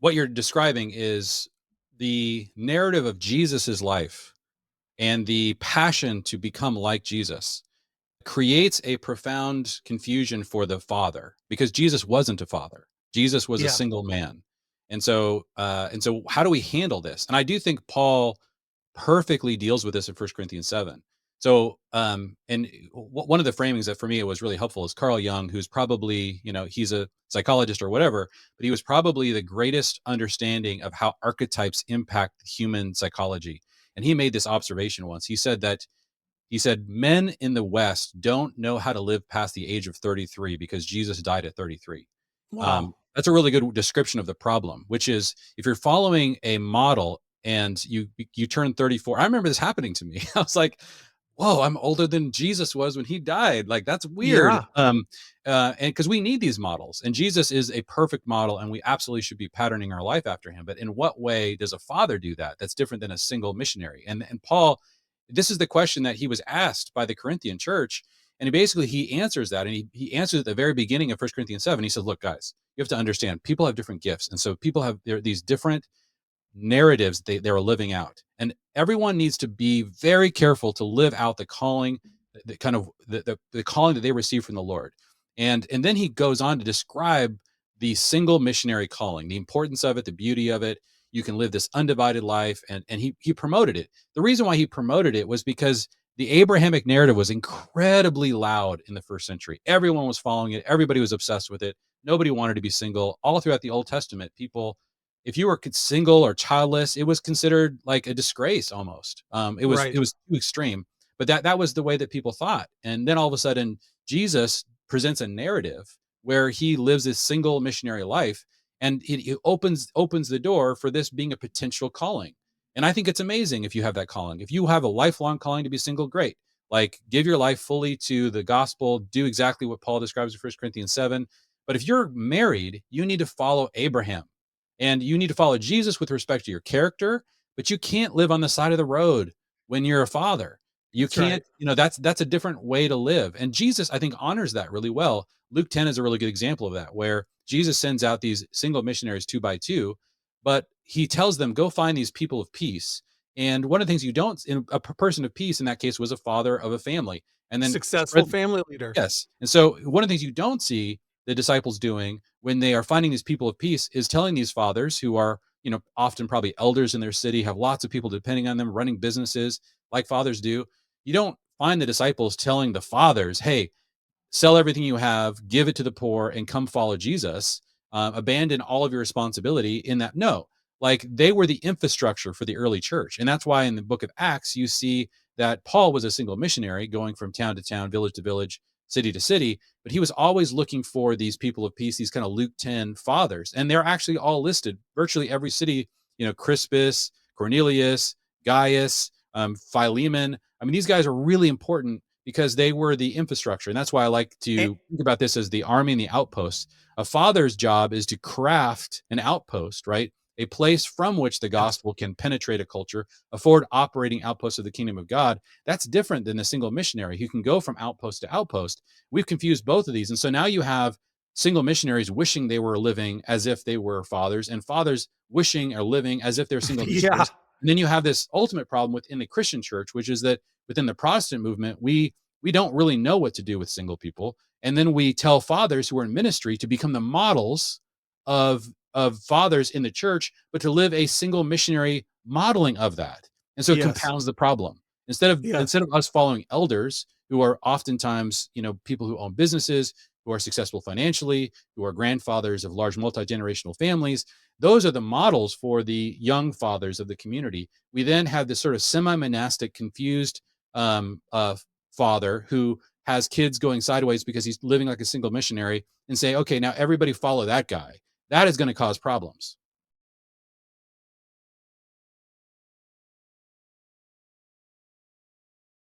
what you're describing is the narrative of Jesus's life and the passion to become like Jesus creates a profound confusion for the father because Jesus wasn't a father. Jesus was a Yeah. single man. And so how do we handle this? And I do think Paul perfectly deals with this in 1 Corinthians 7. So, one of the framings that for me it was really helpful is Carl Jung, who's probably, he's a psychologist or whatever, but he was probably the greatest understanding of how archetypes impact human psychology. And he made this observation once. He said men in the West don't know how to live past the age of 33 because Jesus died at 33. Wow. That's a really good description of the problem, which is if you're following a model and you turn 34. I remember this happening to me. I was like, whoa, I'm older than Jesus was when he died. Like that's weird. Yeah. And because we need these models, and Jesus is a perfect model, and we absolutely should be patterning our life after him. But in what way does a father do that? That's different than a single missionary. And Paul, this is the question that he was asked by the Corinthian church, and he answers that, and he answers at the very beginning of 1 Corinthians 7. He says, "Look, guys, you have to understand, people have different gifts, and so people have these different narratives they're living out, and everyone needs to be very careful to live out the calling, the kind of the calling that they receive from the Lord." And then he goes on to describe the single missionary calling, the importance of it, the beauty of it. You can live this undivided life, and he promoted it. The reason why he promoted it was because the Abrahamic narrative was incredibly loud in the first century. Everyone was following it. Everybody was obsessed with it. Nobody wanted to be single. All throughout the Old Testament, people, if you were single or childless, it was considered like a disgrace almost. It was Right. it was too extreme, but that was the way that people thought. And then all of a sudden, Jesus presents a narrative where he lives this single missionary life, and it opens the door for this being a potential calling. And I think it's amazing if you have that calling. If you have a lifelong calling to be single, great. Like give your life fully to the gospel, do exactly what Paul describes in 1 Corinthians 7. But if you're married, you need to follow Abraham and you need to follow Jesus with respect to your character, but you can't live on the side of the road when you're a father. You That's right. can't, that's a different way to live. And Jesus, I think, honors that really well. Luke 10 is a really good example of that, where Jesus sends out these single missionaries 2 by 2, but he tells them, go find these people of peace. And one of the things you don't, in a person of peace in that case was a father of a family, and then Successful spread. family leader. Yes. And so one of the things you don't see the disciples doing when they are finding these people of peace is telling these fathers who are, often probably elders in their city, have lots of people depending on them, running businesses like fathers do. You don't find the disciples telling the fathers, hey, sell everything you have, give it to the poor, and come follow Jesus. Abandon all of your responsibility in that. No, like they were the infrastructure for the early church. And that's why in the book of Acts, you see that Paul was a single missionary going from town to town, village to village, city to city, but he was always looking for these people of peace, these kind of Luke 10 fathers. And they're actually all listed, virtually every city, Crispus, Cornelius, Gaius, Philemon. I mean, these guys are really important because they were the infrastructure. And that's why I like A- to think about this as the army and the outposts. A father's job is to craft an outpost, right? A place from which the yes. gospel can penetrate a culture, afford operating outposts of the kingdom of God. That's different than a single missionary who can go from outpost to outpost. We've confused both of these. And so now you have single missionaries wishing they were living as if they were fathers, and fathers wishing or living as if they're single Yeah. missionaries. And then you have this ultimate problem within the Christian church, which is that within the Protestant movement, we don't really know what to do with single people, and then we tell fathers who are in ministry to become the models of fathers in the church, but to live a single missionary modeling of that. And so it Yes. compounds the problem. instead of Yes. instead of us following elders who are oftentimes, people who own businesses, who are successful financially, who are grandfathers of large multi-generational families. Those are the models for the young fathers of the community. We then have this sort of semi-monastic, confused father who has kids going sideways because he's living like a single missionary, and say, okay, now everybody follow that guy. That is going to cause problems.